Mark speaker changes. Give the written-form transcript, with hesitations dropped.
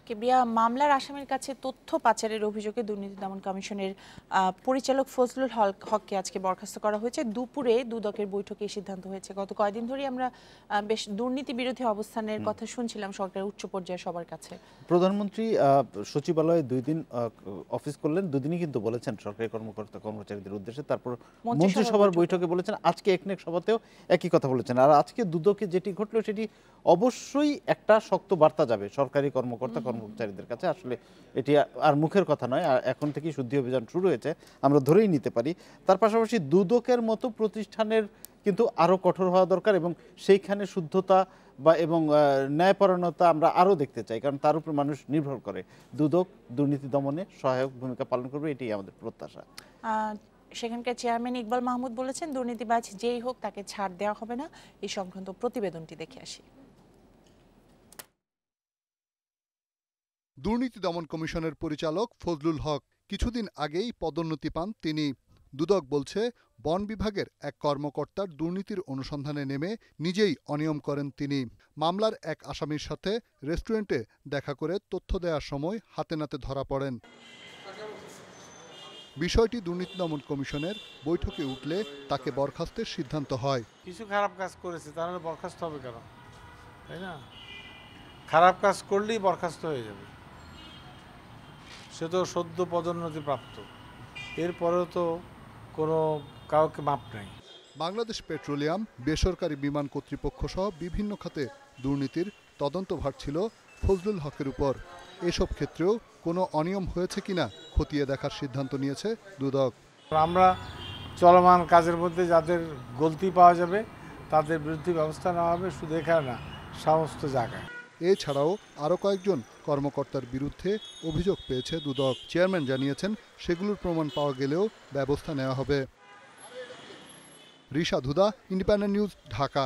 Speaker 1: কিবরিয়া, মামলার আসামির কাছে তথ্য পাচারের অভিযোগে দুর্নীতি দমন কমিশনের পরিচালক ফজলুল হককে আজকে বরখাস্ত করা হয়েছে। দুপুরে দুদকের বৈঠকে সিদ্ধান্ত হয়েছে। গত কয়েকদিন ধরেই আমরা বেশ দুর্নীতি বিরোধী অবস্থানের কথা শুনছিলাম সরকারের উচ্চ পর্যায়ে সবার কাছে।
Speaker 2: প্রধানমন্ত্রী সচিবালয়ে 2 দিন অফিস করলেন, দুদিনই কিন্তু বলেছেন সরকারি কর্মকর্তা কর্মচারীদের উদ্দেশ্যে। তারপর মন্ত্রিসভার বৈঠকে বলেছেন, আজকে একনেক সভাতেও একই কথা বলেছেন। আর আজকে দুদকে যেটি ঘটলো সেটি অবশ্যই একটা শক্ত বার্তা যাবে সরকারি কর্মকর্তা কর্মচারীদের কাছে। আসলে এটি আর মুখের কথা নয়, আর এখন থেকেই শুদ্ধি অভিযান শুরু হয়েছে, আমরা ধরেই নিতে পারি। তার পাশাপাশি দুদকের মতো প্রতিষ্ঠানের কিন্তু আরও কঠোর হওয়া দরকার, এবং সেইখানে শুদ্ধতা এবং ন্যায়পরায়ণতা আমরা আরও দেখতে চাই, কারণ তার উপর মানুষ নির্ভর করে। দুদক দুর্নীতি দমনে সহায়ক ভূমিকা পালন করবে, এটাই আমাদের প্রত্যাশা।
Speaker 1: সেখানকার চেয়ারম্যান ইকবাল মাহমুদ বলেছেন, দুর্নীতিবাজ যেই হোক তাকে ছাড় দেওয়া হবে না। এই সংক্রান্ত প্রতিবেদনটি দেখে আসি।
Speaker 3: দুর্নীতি দমন কমিশনের পরিচালক ফজলুল হক কিছুদিন আগেই পদোন্নতি পান তিনি। দুদক বলছে, বন বিভাগের এক কর্মকর্তার দুর্নীতির অনুসন্ধানে নেমে নিজেই অনিয়ম করেন তিনি। মামলার এক আসামির সাথে রেস্টুরেন্টে দেখা করে তথ্য দেওয়ার সময় হাতে নাতে ধরা পড়েন। বিষয়টি দুর্নীতি দমন কমিশনের বৈঠকে উঠলে তাকে বরখাস্তের সিদ্ধান্ত হয়।
Speaker 4: কিছু খারাপ কাজ করেছে, তাহলে বরখাস্ত হবে কেন? তাই না? খারাপ কাজ করলেই বরখাস্ত হয়ে যাবে। সে তো সদ্য পদোন্নতি প্রাপ্ত, এরপরেও তো কোনো কাউকে মাপ নাই।
Speaker 3: বাংলাদেশ পেট্রোলিয়াম, বেসরকারি বিমান কর্তৃপক্ষ সহ বিভিন্ন খাতে দুর্নীতির তদন্তভার ছিল ফজলুল হকের উপর। এসব ক্ষেত্রেও কোনো অনিয়ম হয়েছে কিনা খতিয়ে দেখার সিদ্ধান্ত নিয়েছে দুদক।
Speaker 4: আমরা চলমান কাজের মধ্যে যাদের গলতি পাওয়া যাবে তাদের বিরুদ্ধে ব্যবস্থা নেওয়া হবে, শুধু এখানে না, সমস্ত জায়গায়।
Speaker 3: এছাড়াও আরও কয়েকজন কর্মকর্তার বিরুদ্ধে অভিযোগ পেয়েছে দুদক। চেয়ারম্যান জানিয়েছেন, সেগুলোর প্রমাণ পাওয়া গেলেও ব্যবস্থা নেওয়া হবে। রিশাদ হুদা, ইন্ডিপেন্ডেন্ট নিউজ, ঢাকা।